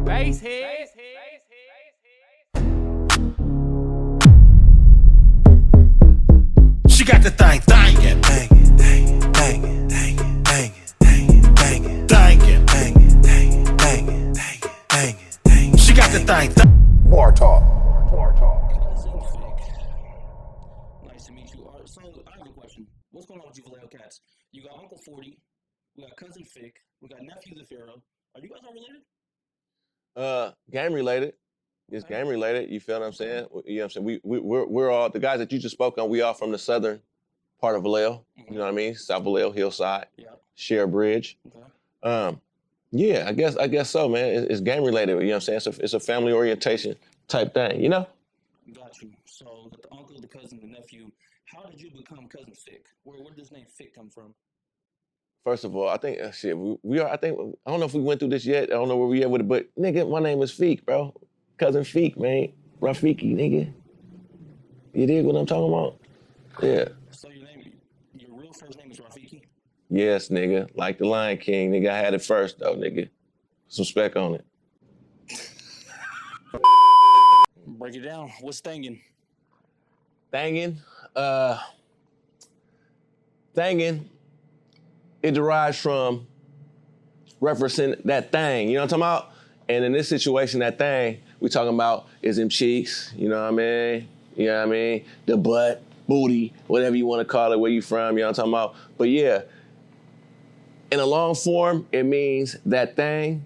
Bass head. She got the thing thangin', Thangin', thangin', thangin', thangin', thangin', thangin', thangin'. thangin', thangin', thangin', thangin', thangin'. She got the thing Bar talk. CousinFik. Nice to meet you. So I have a question. What's going on with you Vallejo cats? You got Uncle 40, we got CousinFik, we got Nephew the Pharaoh. Are you guys all related? Game related. It's game related. You feel what I'm saying? You know what I'm saying? We're all the guys that you just spoke on. We all from the southern part of Vallejo. You know what I mean? South Vallejo, Hillside, Yeah. Share Bridge. Okay. Yeah, I guess so, man. It's game related. You know what I'm saying? It's a family orientation type thing. You know? Got you. So the uncle, the cousin, the nephew. How did you become CousinFik? Where did this name Fik come from? First of all, I think we are. I don't know if we went through this yet. I don't know where we at with it, but nigga, my name is Fik, bro. CousinFik, man. Rafiki, nigga. You dig what I'm talking about? Yeah. So your real first name is Rafiki? Yes, nigga. Like the Lion King, nigga. I had it first, though, nigga. Some spec on it. Break it down. What's Thangin? Thangin, it derives from referencing that thing, you know what I'm talking about? And in this situation, that thing we talking about is them cheeks, you know what I mean? You know what I mean? The butt, booty, whatever you want to call it, where you from, you know what I'm talking about? But yeah, in a long form, it means that thing,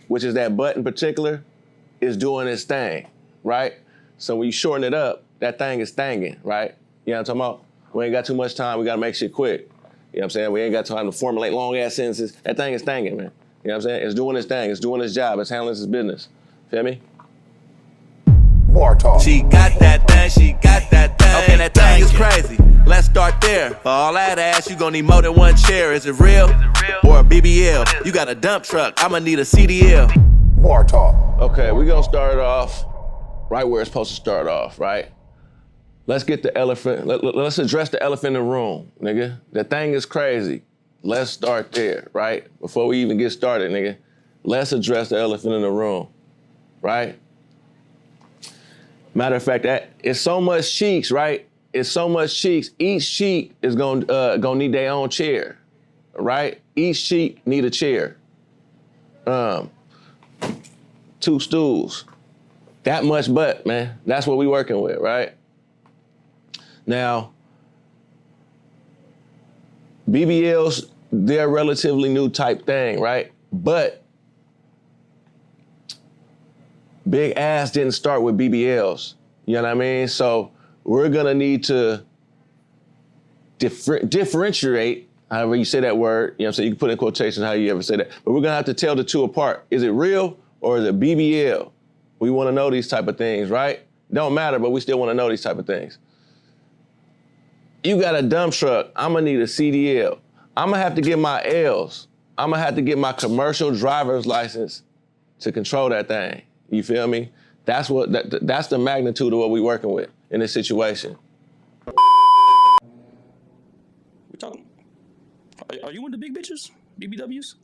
which is that butt in particular, is doing its thing, right? So when you shorten it up, that thing is thangin', right? You know what I'm talking about? We ain't got too much time, we gotta make shit quick. You know what I'm saying? We ain't got time to formulate long ass sentences. That thing is thangin', man. You know what I'm saying? It's doing its thing, it's doing its job, it's handling its business. Feel me? Bar talk. She got that thing, she got that thing. Okay, that thing is crazy. Let's start there. For all that ass, you gon' need more than one chair. Is it real? Or a BBL? You got a dump truck, I'ma need a CDL. Bar talk. Okay, we gonna start it off right where it's supposed to start off, right? Let's get the elephant, let's address the elephant in the room, nigga. The thing is crazy. Let's start there, right? Before we even get started, nigga. Let's address the elephant in the room, right? Matter of fact, that it's so much cheeks, right? It's so much cheeks. Each cheek is gonna need their own chair, right? Each cheek need a chair. 2 stools. That much butt, man. That's what we working with, right? Now, BBLs, they're a relatively new type thing, right? But big ass didn't start with BBLs. You know what I mean? So we're gonna need to differentiate, however you say that word. You know what I'm saying? You can put in quotations how you ever say that. But we're gonna have to tell the two apart. Is it real or is it BBL? We wanna know these type of things, right? Don't matter, but we still wanna know these type of things. You got a dump truck, I'm gonna need a CDL. I'm gonna have to get my L's. I'm gonna have to get my commercial driver's license to control that thing. You feel me? That's the magnitude of what we working with in this situation. We talking. Are you into big bitches? BBWs?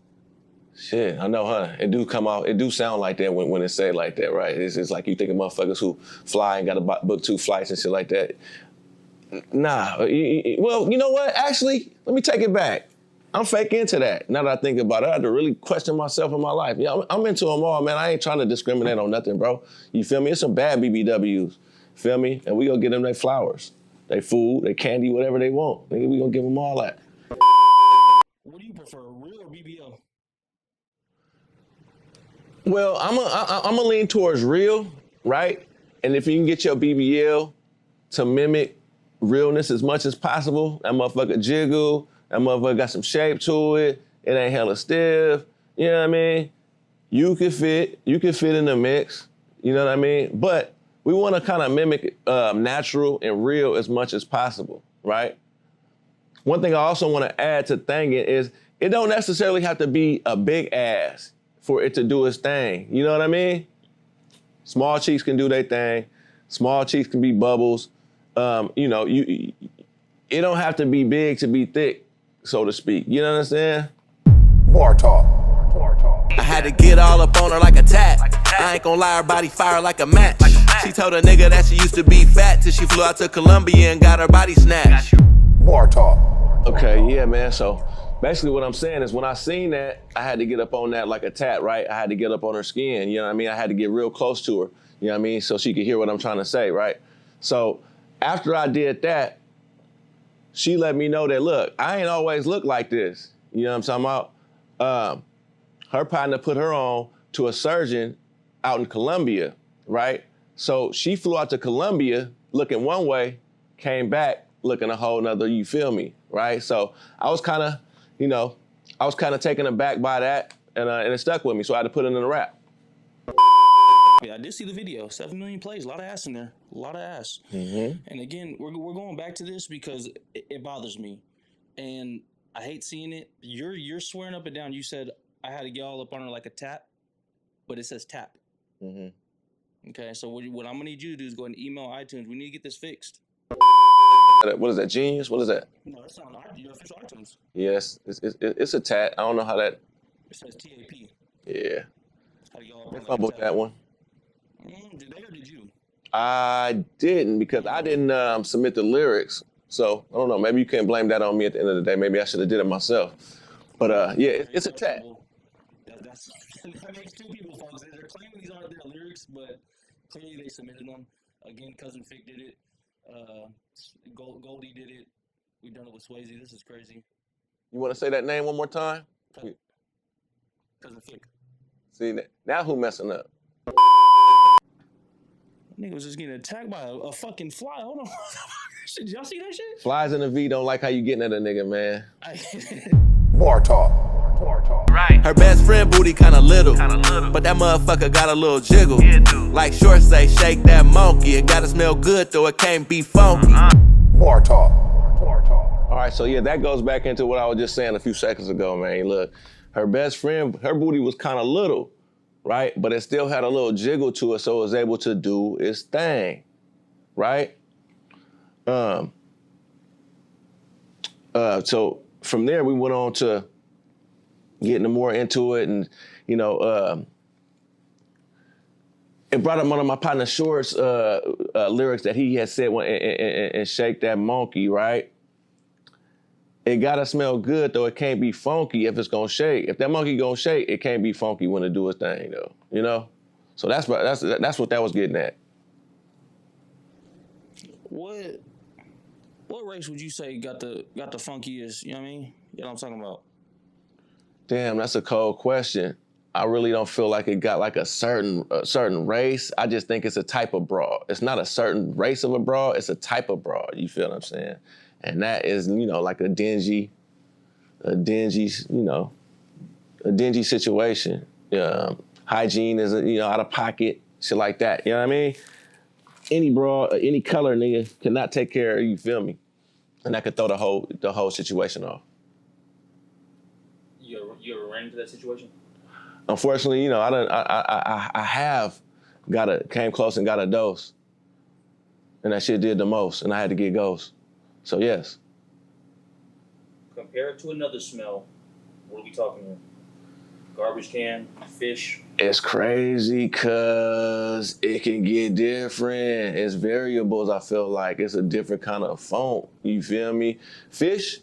Shit, I know, huh? It do sound like that when it say like that, right? It's like you think of motherfuckers who fly and gotta book 2 flights and shit like that. Nah, well, you know what? Actually, let me take it back. I'm fake into that. Now that I think about it, I had to really question myself in my life. Yeah, I'm into them all, man. I ain't trying to discriminate on nothing, bro. You feel me? It's some bad BBWs, feel me? And we gonna get them their flowers, they food, they candy, whatever they want. Nigga, we gonna give them all that. What do you prefer, real or BBL? Well, I'm a lean towards real, right? And if you can get your BBL to mimic realness as much as possible, that motherfucker jiggle, that motherfucker got some shape to it, it ain't hella stiff, you know what I mean? You can fit in the mix, you know what I mean? But we wanna kinda mimic natural and real as much as possible, right? One thing I also wanna add to Thangin is it don't necessarily have to be a big ass for it to do its thing, you know what I mean? Small cheeks can do their thing, small cheeks can be bubbles. You know, it don't have to be big to be thick, so to speak. You know what I'm saying? Bar talk. I had to get all up on her like a tat. I ain't gon' lie, her body fire like a match. She told a nigga that she used to be fat till she flew out to Colombia and got her body snatched. Bar talk. Okay, yeah, man. So basically what I'm saying is when I seen that, I had to get up on that like a tat, right? I had to get up on her skin, you know what I mean? I had to get real close to her, you know what I mean? So she could hear what I'm trying to say, right? So after I did that, she let me know that, look, I ain't always look like this. You know what I'm talking about? Her partner put her on to a surgeon out in Colombia, right? So she flew out to Colombia looking one way, came back looking a whole nother, you feel me, right? So I was kind of, you know, taken aback by that, and it stuck with me, so I had to put it in a rap. Yeah, I did see the video. 7 million plays, a lot of ass in there, a lot of ass. Mm-hmm. And again, we're going back to this because it bothers me, and I hate seeing it. You're swearing up and down. You said I had to get all up on her like a tap, but it says tap. Mm-hmm. Okay, so what I'm gonna need you to do is go and email iTunes. We need to get this fixed. What is that, Genius? What is that? No, that's not your official iTunes. Yes, it's a tat. I don't know how that. It says TAP. Yeah, How do y'all they like fumbled that one. Did they or did you? I didn't because I didn't submit the lyrics. So I don't know. Maybe you can't blame that on me at the end of the day. Maybe I should have did it myself. But yeah, it's a tat. That makes two people, folks. They're claiming these aren't their lyrics, but clearly they submitted them. Again, CousinFik did it. Goldie did it. We've done it with Swayze. This is crazy. You want to say that name one more time? CousinFik. See, now who messing up? Nigga was just getting attacked by a fucking fly. Hold on. Shit, did y'all see that shit? Flies in the V don't like how you getting at a nigga, man. Bar talk. Bar talk. Her best friend booty kinda little, but that motherfucker got a little jiggle. Like Short say, shake that monkey. It gotta smell good though, it can't be funky. Bar talk. Bar talk. All right, so yeah, that goes back into what I was just saying a few seconds ago, man. Look, her best friend, her booty was kind of little, right? But it still had a little jiggle to it, so it was able to do its thing, right? So from there, we went on to getting more into it, and you know, it brought up one of my partner Short's lyrics that he had said and shake that monkey, right? It gotta smell good though, it can't be funky if it's gonna shake. If that monkey gonna shake, it can't be funky when it do its thing though, you know? So that's what that was getting at. What race would you say got the funkiest, you know what I mean? You know what I'm talking about? Damn, that's a cold question. I really don't feel like it got like a certain race. I just think it's a type of broad. It's not a certain race of a broad, it's a type of broad, you feel what I'm saying? And that is, you know, like a dingy, you know, a dingy situation. Hygiene is, you know, out of pocket, shit like that. You know what I mean? Any broad, any color nigga cannot take care of you, feel me? And that could throw the whole situation off. You ever ran into that situation? Unfortunately, you know, I have came close and got a dose. And that shit did the most, and I had to get ghost. So yes. Compare it to another smell. What are we talking here? Garbage can, fish. It's crazy because it can get different. It's variables, I feel like. It's a different kind of funk, you feel me? Fish,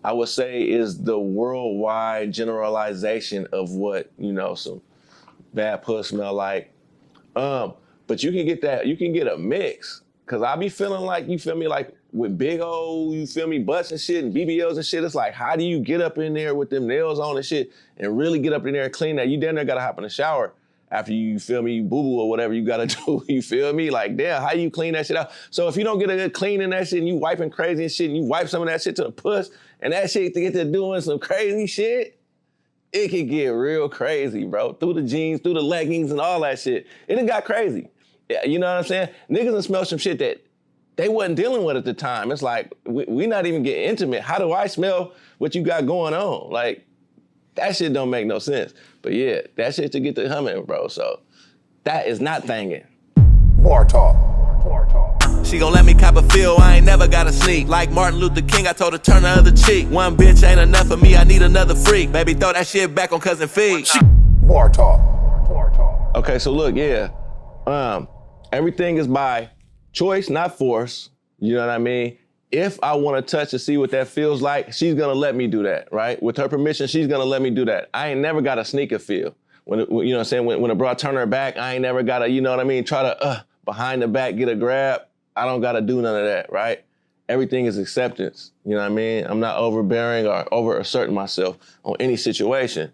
I would say, is the worldwide generalization of what, you know, some bad puss smell like. But you can get that, you can get a mix. Cause I be feeling like, you feel me, like with big old, you feel me, butts and shit and BBLs and shit, it's like, how do you get up in there with them nails on and shit and really get up in there and clean that? You damn near gotta hop in the shower after you feel me, you boo-boo or whatever you gotta do, you feel me? Like, damn, how you clean that shit out? So if you don't get a good clean in that shit and you wiping crazy and shit and you wipe some of that shit to the puss and that shit to get to doing some crazy shit, it can get real crazy, bro. Through the jeans, through the leggings and all that shit. It done got crazy. You know what I'm saying? Niggas done smell some shit that they wasn't dealing with at the time. It's like, we not even getting intimate. How do I smell what you got going on? Like, that shit don't make no sense. But yeah, that shit to get the humming, bro. So that is not Thangin. Bar talk. Bar talk. She gon' let me cop a feel, I ain't never gotta sneak. Like Martin Luther King, I told her turn the other cheek. One bitch ain't enough for me, I need another freak. Baby, throw that shit back on CousinFik. Bar talk. Bar talk. Okay, so look, yeah. Everything is by choice, not force. You know what I mean? If I want to touch to see what that feels like, she's gonna let me do that, right? With her permission, she's gonna let me do that. I ain't never got a sneaker feel. When you know what I'm saying? When a bra turn her back, I ain't never gotta, you know what I mean? Try to behind the back get a grab. I don't gotta do none of that, right? Everything is acceptance. You know what I mean? I'm not overbearing or over asserting myself on any situation.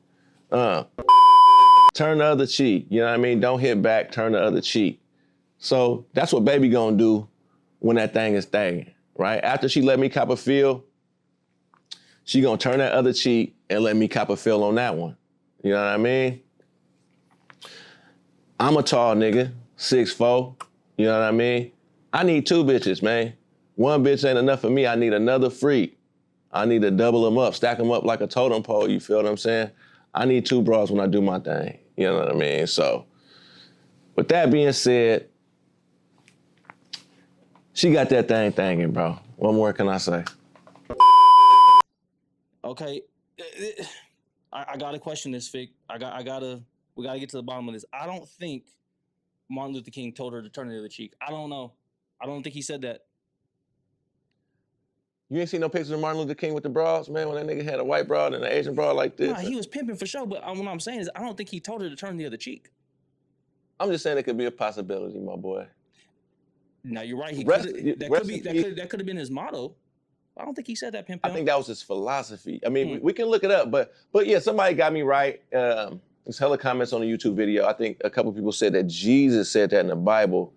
Turn the other cheek. You know what I mean? Don't hit back, turn the other cheek. So that's what baby gonna do when that thing is thangin', right? After she let me cop a feel, she gonna turn that other cheek and let me cop a feel on that one. You know what I mean? I'm a tall nigga, 6'4", you know what I mean? I need two bitches, man. One bitch ain't enough for me, I need another freak. I need to double them up, stack them up like a totem pole, you feel what I'm saying? I need two bras when I do my thing, you know what I mean? So, with that being said, she got that thing thangin', bro. What more can I say? Okay, I gotta question this, Fik. We gotta get to the bottom of this. I don't think Martin Luther King told her to turn the other cheek. I don't know. I don't think he said that. You ain't seen no pictures of Martin Luther King with the bras, man, when that nigga had a white bra and an Asian bra like this? Nah, he was pimping for sure, but what I'm saying is I don't think he told her to turn the other cheek. I'm just saying it could be a possibility, my boy. Now you're right. That could have been his motto. I don't think he said that, pimp. I think that was his philosophy. I mean, we can look it up, but yeah, somebody got me right. There's hella comments on the YouTube video. I think a couple people said that Jesus said that in the Bible.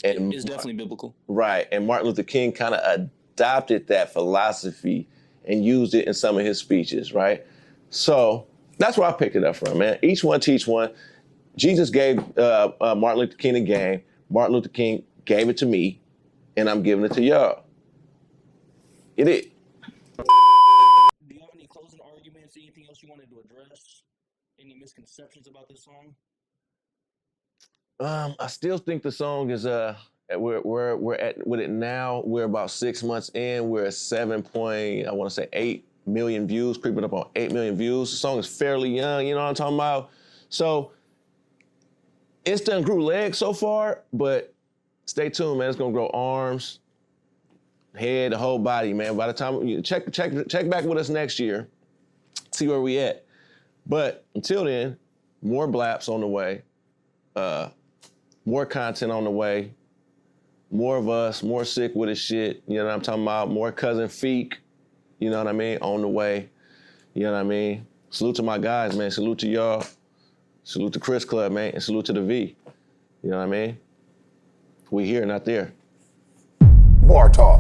And it's definitely biblical. Right, and Martin Luther King kind of adopted that philosophy and used it in some of his speeches, right? So that's where I picked it up from, man. Each one teach one. Jesus gave Martin Luther King a game. Martin Luther King gave it to me, and I'm giving it to y'all. Get it? Do you have any closing arguments? Anything else you wanted to address? Any misconceptions about this song? I still think the song is we're at with it now. We're about 6 months in. We're at 8 million views, creeping up on 8 million views. The song is fairly young, you know what I'm talking about? So it's done grew legs so far, but stay tuned, man. It's gonna grow arms, head, the whole body, man. By the time you check back with us next year, see where we at. But until then, more blaps on the way, more content on the way, more of us, more sick with his shit. You know what I'm talking about? More CousinFik, you know what I mean? On the way, you know what I mean? Salute to my guys, man. Salute to y'all. Salute to Chris Club, man, and salute to the V. You know what I mean? We here, not there. Bar talk.